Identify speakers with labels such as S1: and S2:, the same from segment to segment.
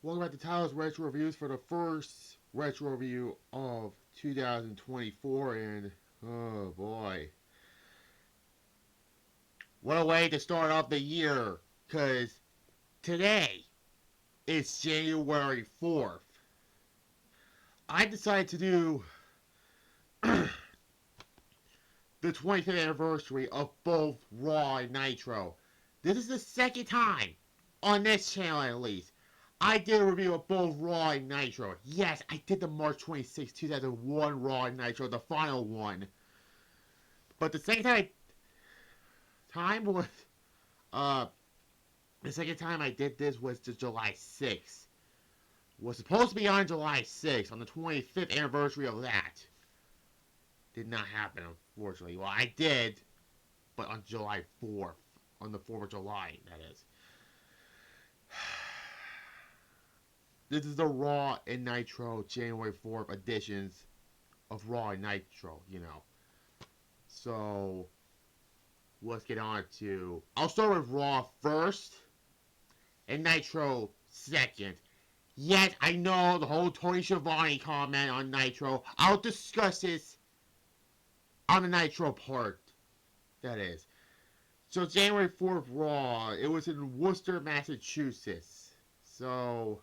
S1: Welcome back to Tyler's Retro Reviews for the first retro review of 2024, and oh boy. What a way to start off the year, because today is January 4th. I decided to do the 25th anniversary of both Raw and Nitro. This is the second time, on this channel at least, I did a review of both Raw and Nitro. Yes, I did the March 26, 2001 Raw and Nitro, the final one. But the second the second time I did this was the July 6th. Was supposed to be on July 6th, on the 25th anniversary of that. Did not happen, unfortunately. Well, I did, but on July 4th. On the 4th of July, that is. This is the Raw and Nitro January 4th editions of Raw and Nitro, you know. So, let's get on to... I'll start with Raw first, and Nitro second. Yes, I know the whole Tony Schiavone comment on Nitro. I'll discuss this on the Nitro part, that is. So, January 4th Raw, it was in Worcester, Massachusetts. So,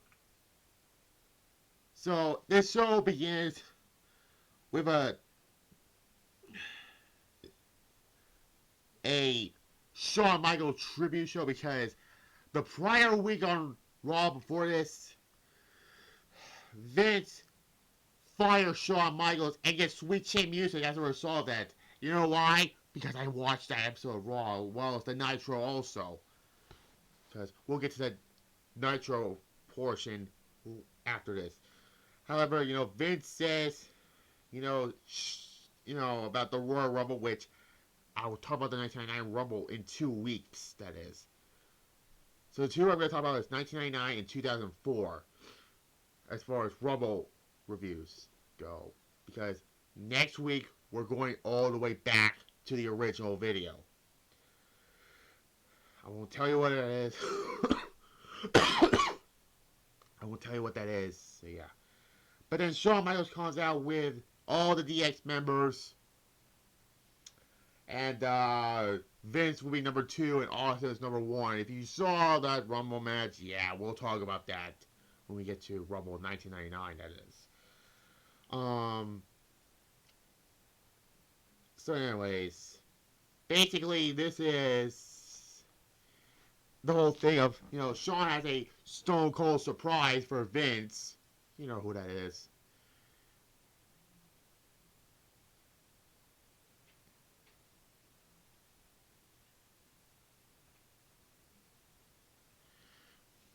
S1: this show begins with a Shawn Michaels tribute show, because the prior week on Raw before this, Vince fires Shawn Michaels and gets Sweet Chin Music as a result of that. You know why? Because I watched that episode of Raw, as well as the Nitro also. Because we'll get to the Nitro portion after this. However, you know, Vince says, about the Royal Rumble, which I will talk about the 1999 Rumble in 2 weeks, that is. So the two I'm going to talk about is 1999 and 2004, as far as Rumble reviews go. Because next week, we're going all the way back to the original video. I won't tell you what it is. I won't tell you what that is, so yeah. But then Shawn Michaels comes out with all the DX members. And Vince will be number 2 and Austin is number 1. If you saw that Rumble match, yeah, we'll talk about that when we get to Rumble 1999, that is. So anyways, basically this is the whole thing of, Shawn has a Stone Cold surprise for Vince. You know who that is.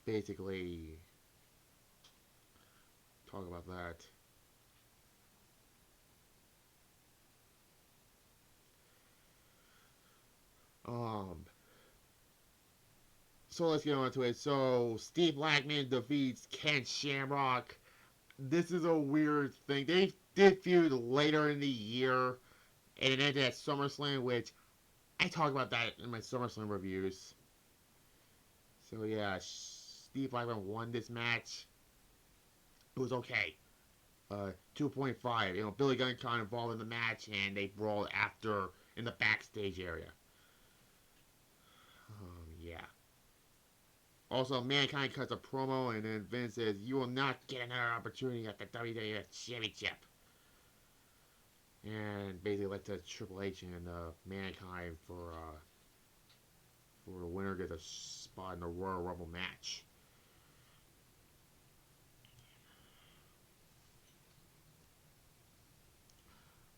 S1: Basically, talk about that. So let's get on to it. So, Steve Blackman defeats Ken Shamrock. This is a weird thing. They did feud later in the year, and it ended at SummerSlam, which I talk about that in my SummerSlam reviews. So yeah, Steve Blackman won this match. It was okay. 2.5. Billy Gunn got involved in the match, and they brawled after in the backstage area. Yeah. Also, Mankind cuts a promo, and then Vince says, "You will not get another opportunity at the WWF Championship." And basically led to Triple H and Mankind for the winner gets a spot in the Royal Rumble match.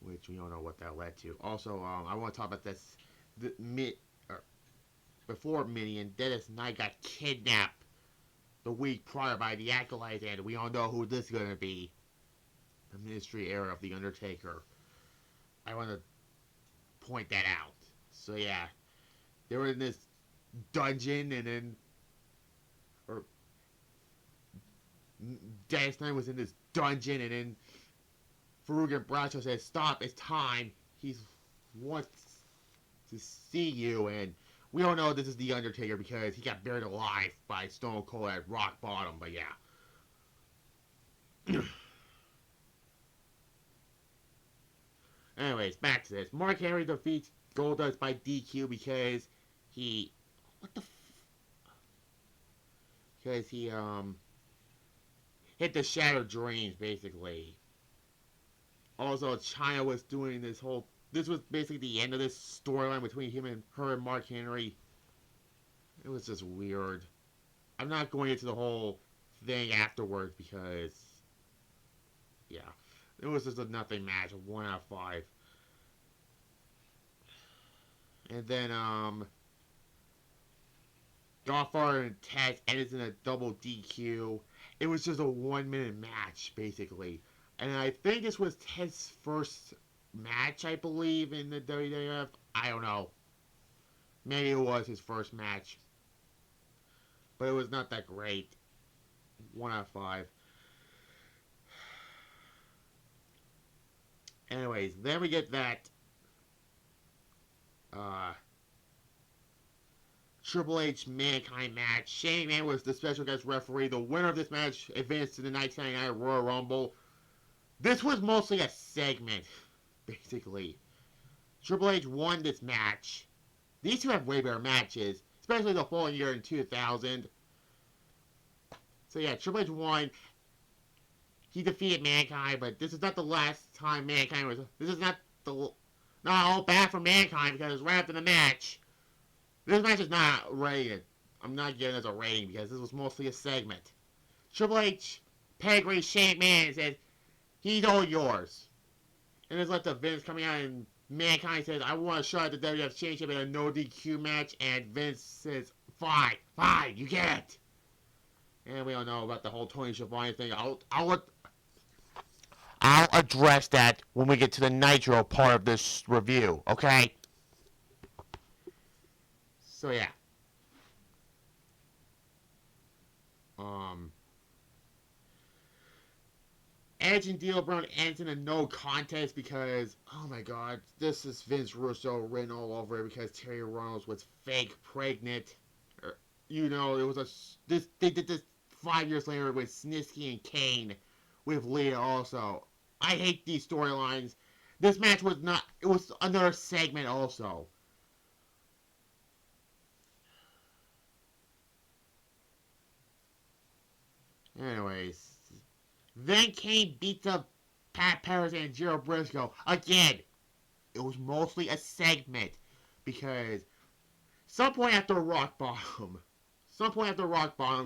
S1: Which we don't know what that led to. Also, I want to talk about this. Before Minnie and Dennis Knight got kidnapped the week prior by the Acolytes, and we all know who this is going to be. The Ministry era of The Undertaker. I want to point that out. So yeah, they were in this dungeon, and then Dennis Knight was in this dungeon, and then Farouk and Bradshaw said, "Stop, it's time. He wants to see you," and we all know this is The Undertaker because he got buried alive by Stone Cold at rock bottom, but yeah. Anyways, back to this. Mark Henry defeats Goldust by DQ because he... What the because he, hit the Shattered Dreams, basically. Also, China was doing this whole... This was basically the end of this storyline between her and Mark Henry. It was just weird. I'm not going into the whole thing afterwards because... Yeah. It was just a nothing match, a 1 out of 5. And then, Godfather and Taz ended in a double DQ. It was just a 1-minute match, basically. And I think this was Ted's first match, I believe, in the WWF. I don't know. Maybe it was his first match. But it was not that great. 1 out of 5. Anyways, then we get that Triple H Mankind match. Shane McMahon was the special guest referee. The winner of this match advanced to the 1999 Royal Rumble. This was mostly a segment, basically. Triple H won this match. These two have way better matches, especially the following year in 2000. So yeah, Triple H won. He defeated Mankind, but this is not the last time Mankind was... This is not all bad for Mankind, because right after the match... This match is not rated. I'm not giving this a rating, because this was mostly a segment. Triple H pedigrees Shane McMahon and says, he's all yours. And there's like the Vince coming out and Mankind says, I want a shot at the WWF Championship in a no DQ match. And Vince says, fine, you get it. And we all know about the whole Tony Schiavone thing. I'll address that when we get to the Nitro part of this review, okay? So yeah. Edge and D'Lo Brown ends in a no contest because, oh my god, this is Vince Russo written all over it because Terry Reynolds was fake pregnant. You know, it was they did this 5 years later with Snitsky and Kane with Leah also. I hate these storylines. This match was not, it was another segment also. Anyways. Then Kane beats up Pat Patterson and Gerald Briscoe. Again, it was mostly a segment. Because some point after Rock Bottom,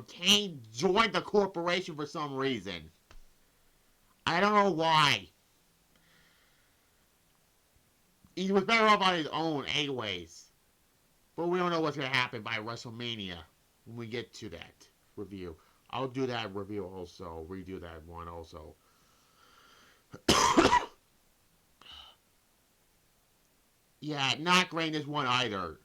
S1: Kane joined the corporation for some reason. I don't know why. He was better off on his own anyways. But we don't know what's going to happen by WrestleMania when we get to that review. I'll do that review also. Redo that one also. Yeah, not great in this one either.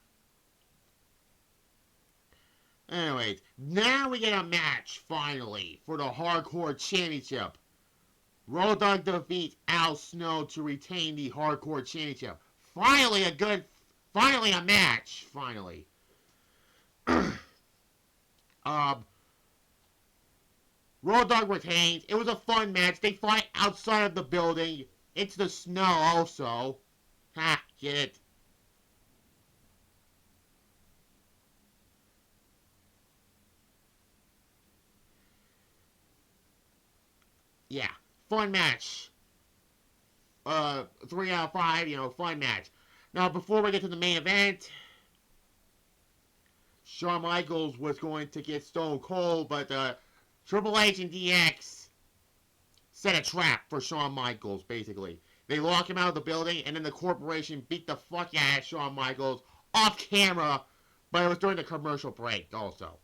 S1: Anyways, now we get a match, finally, for the Hardcore Championship. Road Dogg defeats Al Snow to retain the Hardcore Championship. Finally a match, finally. Road Dogg retains. It was a fun match. They fight outside of the building. Into the snow also. Ha, get it. Yeah, fun match. 3 out of 5, fun match. Now, before we get to the main event, Shawn Michaels was going to get Stone Cold, but, Triple H and DX set a trap for Shawn Michaels, basically. They lock him out of the building, and then the corporation beat the fuck out of Shawn Michaels off camera, but it was during the commercial break also.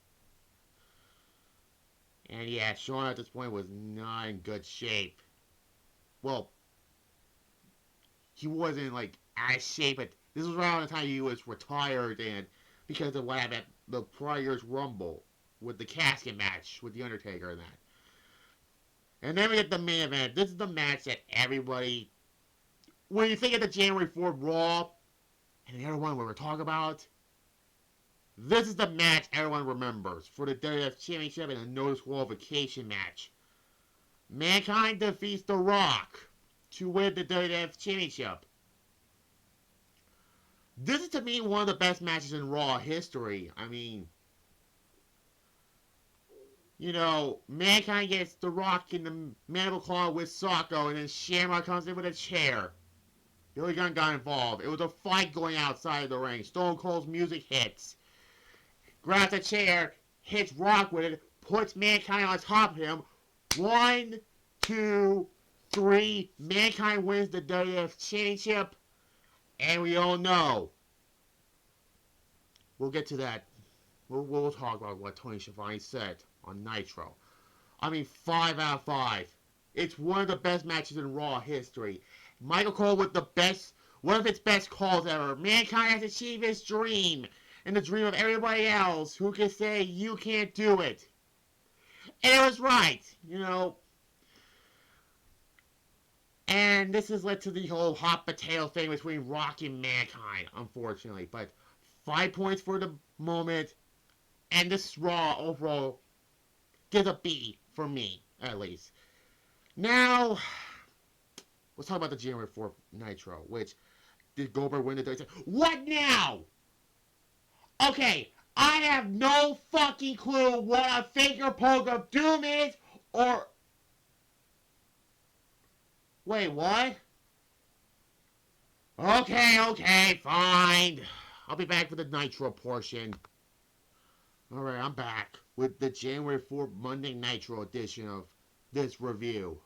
S1: And yeah, Shawn at this point was not in good shape. Well, he wasn't like out of shape, but this was around the time he was retired, and because of what happened at the prior year's Rumble with the casket match with The Undertaker and that. And then we get the main event. This is the match that everybody... When you think of the January 4th Raw, and the other one we were talking about, this is the match everyone remembers for the WWF Championship and a no disqualification match. Mankind defeats The Rock to win the WWF Championship. This is to me one of the best matches in Raw history. I mean, you know, Mankind gets The Rock in the mandible claw with Socko, and then Shamrock comes in with a chair. Billy Gunn got involved. It was a fight going outside of the ring. Stone Cold's music hits. Grabs a chair, hits Rock with it, puts Mankind on top of him. 1, 2, 3. Mankind wins the WWF Championship. And we all know. We'll get to that. We'll talk about what Tony Schiavone said on Nitro. I mean, 5 out of 5. It's one of the best matches in Raw history. Michael Cole with the best, one of its best calls ever. Mankind has achieved his dream, and the dream of everybody else who can say you can't do it. And it was right, you know. And this has led to the whole hot potato thing between Rock and Mankind, unfortunately. But 5 points for the moment, and this Raw overall gets a B for me, at least. Now, let's talk about the January 4th Nitro, which did Goldberg win the WWE? What now? Okay, I have no fucking clue what a finger poke of doom is, or... Wait, what? Okay, fine. I'll be back for the Nitro portion. Alright, I'm back with the January 4th Monday Nitro edition of this review.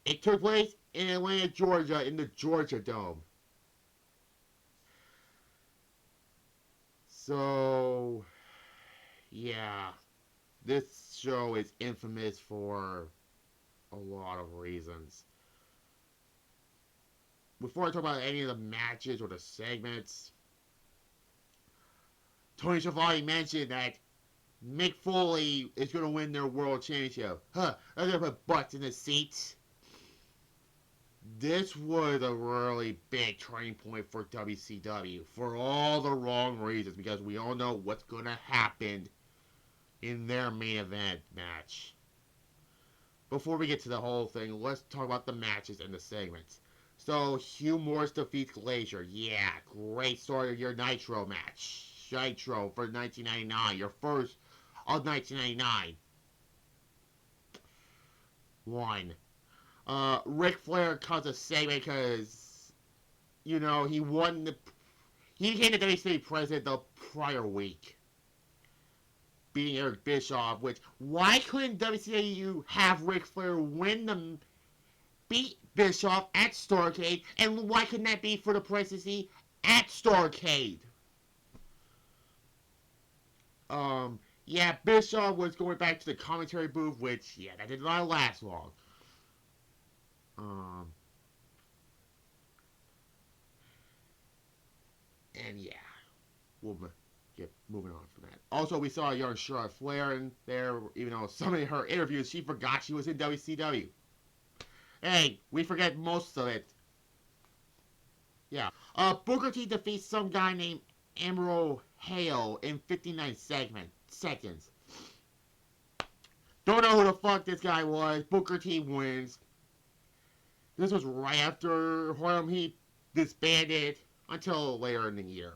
S1: It took place in Atlanta, Georgia, in the Georgia Dome. So, yeah, this show is infamous for a lot of reasons. Before I talk about any of the matches or the segments, Tony Schiavone mentioned that Mick Foley is going to win their world championship. Huh, they're going to put butts in the seats. This was a really big turning point for WCW for all the wrong reasons, because we all know what's going to happen in their main event match. Before we get to the whole thing, let's talk about the matches and the segments. So, Hugh Morris defeats Glacier. Yeah, great start of your Nitro match. Nitro for 1999, your first of 1999. 1. Ric Flair cuts a segment because, you know, he became the WCW president the prior week, beating Eric Bischoff, which, why couldn't WCW have Ric Flair beat Bischoff at Starrcade, and why couldn't that be for the presidency at Starrcade? Yeah, Bischoff was going back to the commentary booth, which, yeah, that did not last long. And yeah, we'll get moving on from that. Also, we saw young Charlotte Flair in there, even though some of her interviews, she forgot she was in WCW. Hey, we forget most of it. Yeah. Booker T defeats some guy named Emerald Hale in 59 seconds. Don't know who the fuck this guy was. Booker T wins. This was right after Harlem Heat disbanded until later in the year.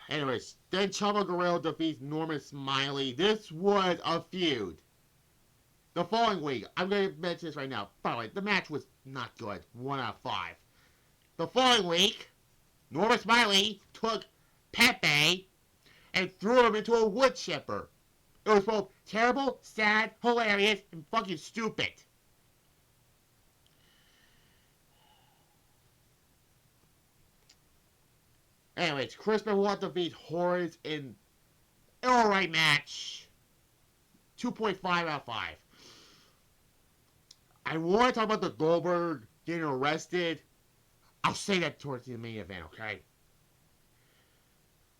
S1: Anyways, then Chavo Guerrero defeats Norman Smiley. This was a feud. The following week, I'm going to mention this right now. By the way, the match was not good. 1 out of 5. The following week, Norman Smiley took Pepe and threw him into a wood chipper. It was both terrible, sad, hilarious, and fucking stupid. Anyways, Chris Benoit defeats Horace in an alright match. 2.5 out of 5. I want to talk about the Goldberg getting arrested. I'll say that towards the main event, okay?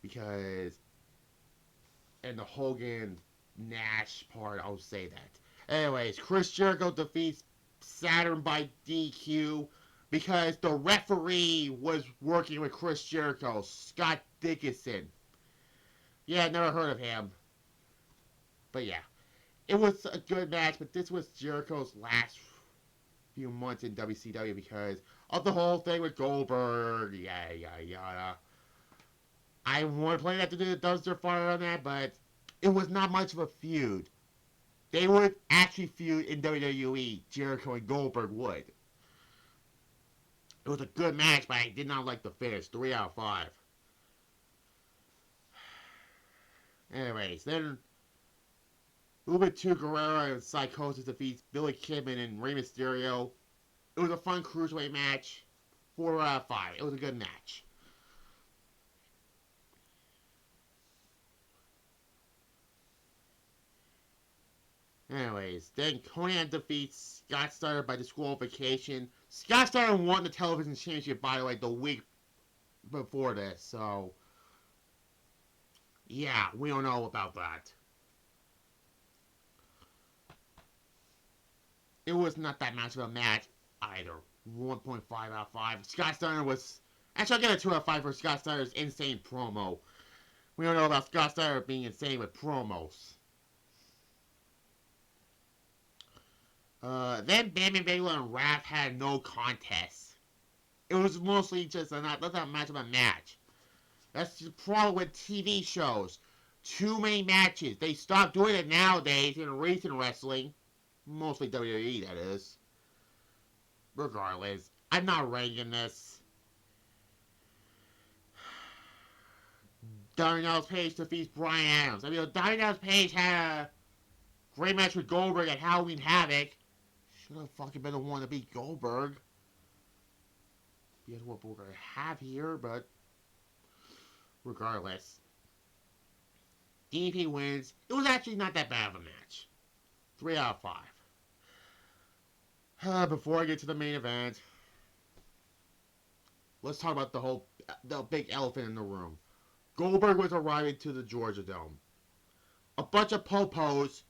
S1: Because, and the Hogan Nash part, I'll say that. Anyways, Chris Jericho defeats Saturn by DQ. because the referee was working with Chris Jericho, Scott Dickinson. Yeah, never heard of him. But yeah, it was a good match, but this was Jericho's last few months in WCW because of the whole thing with Goldberg, yada yada yada. I want to play that to do the dumpster fire on that, but it was not much of a feud. They would actually feud in WWE. Jericho and Goldberg would. It was a good match, but I did not like the finish. 3 out of 5. Anyways, then Ubuntu Guerrero and Psychosis defeats Billy Kidman and Rey Mysterio. It was a fun cruiserweight match. 4 out of 5. It was a good match. Anyways, then Conan defeats Scott Steiner by disqualification. Scott Steiner won the television championship, by the way, the week before this, so yeah, we don't know about that. It was not that much of a match either. 1.5 out of 5. Scott Steiner was... Actually, I'll get a 2 out of 5 for Scott Steiner's insane promo. We don't know about Scott Steiner being insane with promos. Then Bam Bam Bigelow and Raph had no contest. It was mostly just not that much of a match. That's the problem with TV shows. Too many matches. They stopped doing it nowadays in recent wrestling. Mostly WWE, that is. Regardless, I'm not ranking this. Daniel Page defeats Bryan Adams. I mean, Daniel Page had a great match with Goldberg at Halloween Havoc. Should have fucking been the one to beat Goldberg. Here's what we're going to have here, but regardless. DDP wins. It was actually not that bad of a match. 3 out of 5. Before I get to the main event, let's talk about the big elephant in the room. Goldberg was arriving to the Georgia Dome. A bunch of popos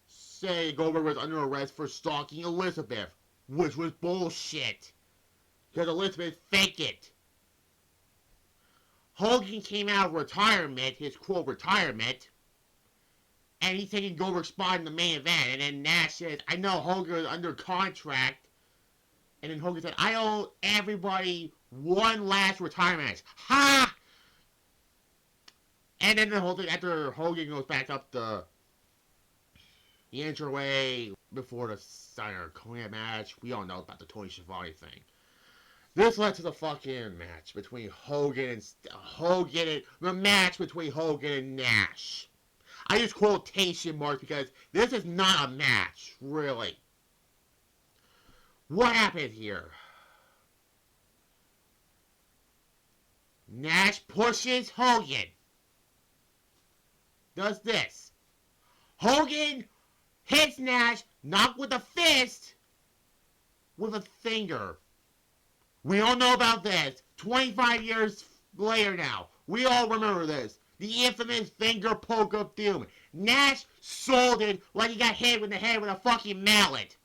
S1: say Goldberg was under arrest for stalking Elizabeth, which was bullshit. Because Elizabeth faked it. Hogan came out of retirement, his quote retirement, and he's taking Goldberg's spot in the main event. And then Nash says, I know Hogan is under contract. And then Hogan said, I owe everybody one last retirement match. Ha! And then the whole thing, after Hogan goes back up the entryway before the Steiner Conan match, we all know about the Tony Schiavone thing. This led to the fucking match between the match between Hogan and Nash. I use quotation marks because this is not a match, really. What happened here? Nash pushes Hogan. Does this. Hogan hits Nash, not with a fist, with a finger. We all know about this. 25 years later now. We all remember this. The infamous finger poke of doom. Nash sold it like he got hit in the head with a fucking mallet.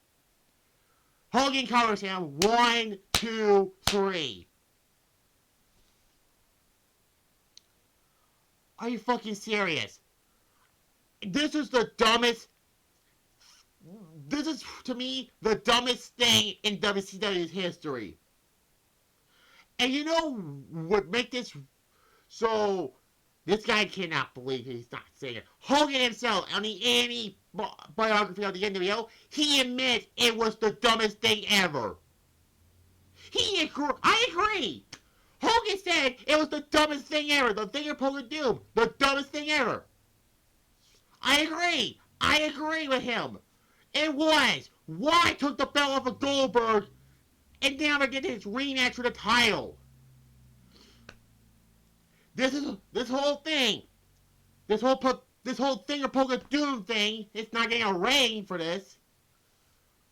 S1: Hogan covers him. 1, 2, 3. Are you fucking serious? This is the dumbest... This is, to me, the dumbest thing in WCW's history. And you know what make this... So, this guy cannot believe he's not saying it. Hogan himself, on the Annie biography of the NWO, he admits it was the dumbest thing ever. I agree. Hogan said it was the dumbest thing ever. The finger poke of doom. The dumbest thing ever. I agree. I agree with him. It was. Why took the belt off of Goldberg and never did his rematch for the title? This whole thing. This whole finger poke of doom thing. It's not getting a rating for this.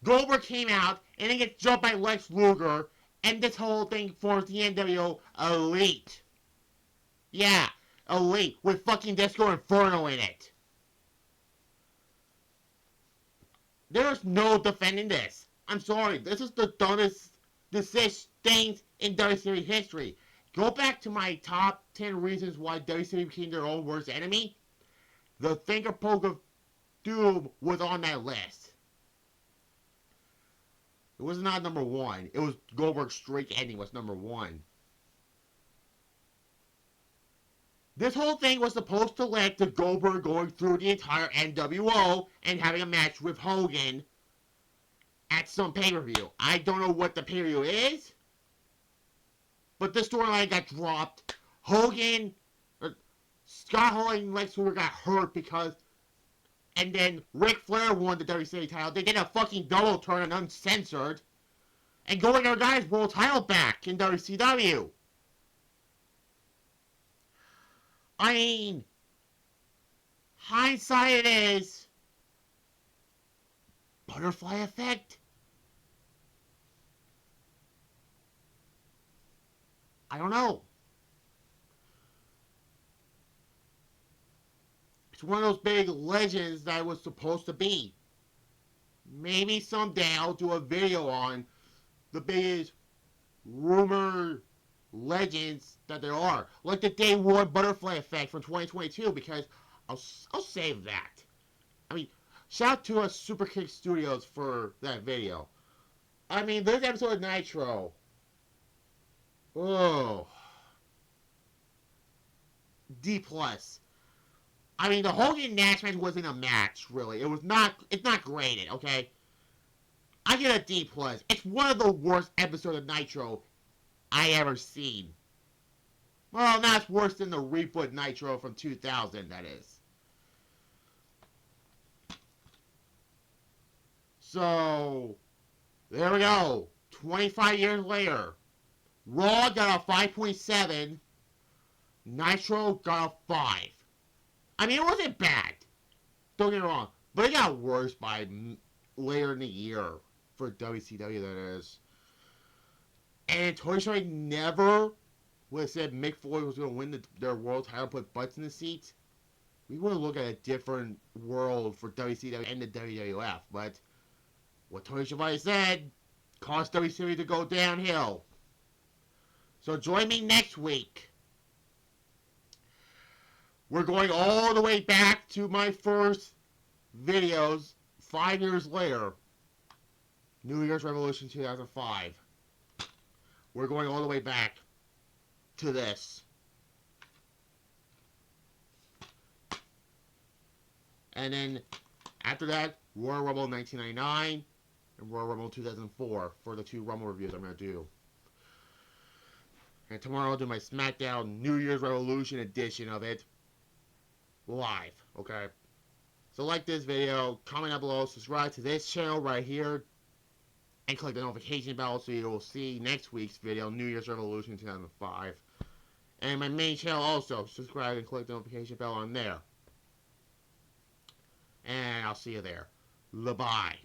S1: Goldberg came out and then gets jumped by Lex Luger, and this whole thing forms the NWO Elite. Yeah, Elite with fucking Disco Inferno in it. There's no defending this. I'm sorry, this is the dumbest decisions things in WCW history. Go back to my top 10 reasons why WCW became their own worst enemy. The finger poke of doom was on that list. It was not number one. It was Goldberg's streak ending was number one. This whole thing was supposed to lead to Goldberg going through the entire NWO and having a match with Hogan at some pay-per-view. I don't know what the pay-per-view is, but this storyline got dropped. Scott Hall and Lex Luger got hurt and then Ric Flair won the WCW title. They did a fucking double turn and uncensored, and Goldberg got his world title back in WCW. I mean, hindsight it is. Butterfly effect? I don't know. It's one of those big legends that it was supposed to be. Maybe someday I'll do a video on the biggest rumor legends that there are. Like the Day One Butterfly Effect from 2022, because I'll save that. I mean, shout out to Super Kick Studios for that video. I mean, this episode of Nitro. Oh. D+. I mean, the Hogan Nash match wasn't a match, really. It's not graded, okay? I get a D+. It's one of the worst episodes of Nitro I ever seen. Well, that's worse than the reboot Nitro from 2000, that is. So, there we go. 25 years later. Raw got a 5.7. Nitro got a 5. I mean, it wasn't bad. Don't get me wrong. But it got worse by later in the year for WCW, that is. And Toy Story never would have said Mick Foley was going to win their world title, put butts in the seats. We would have looked at a different world for WCW and the WWF. But what Tony Schiavone said caused WCW to go downhill. So join me next week. We're going all the way back to my first videos 5 years later. New Year's Revolution 2005. We're going all the way back to this. And then after that, Royal Rumble 1999 and Royal Rumble 2004 for the 2 Rumble reviews I'm going to do. And tomorrow I'll do my SmackDown New Year's Revolution edition of it live, okay? So like this video, comment down below, subscribe to this channel right here, and click the notification bell so you will see next week's video, New Year's Revolution 2005. And my main channel also, subscribe and click the notification bell on there. And I'll see you there. Bye-bye.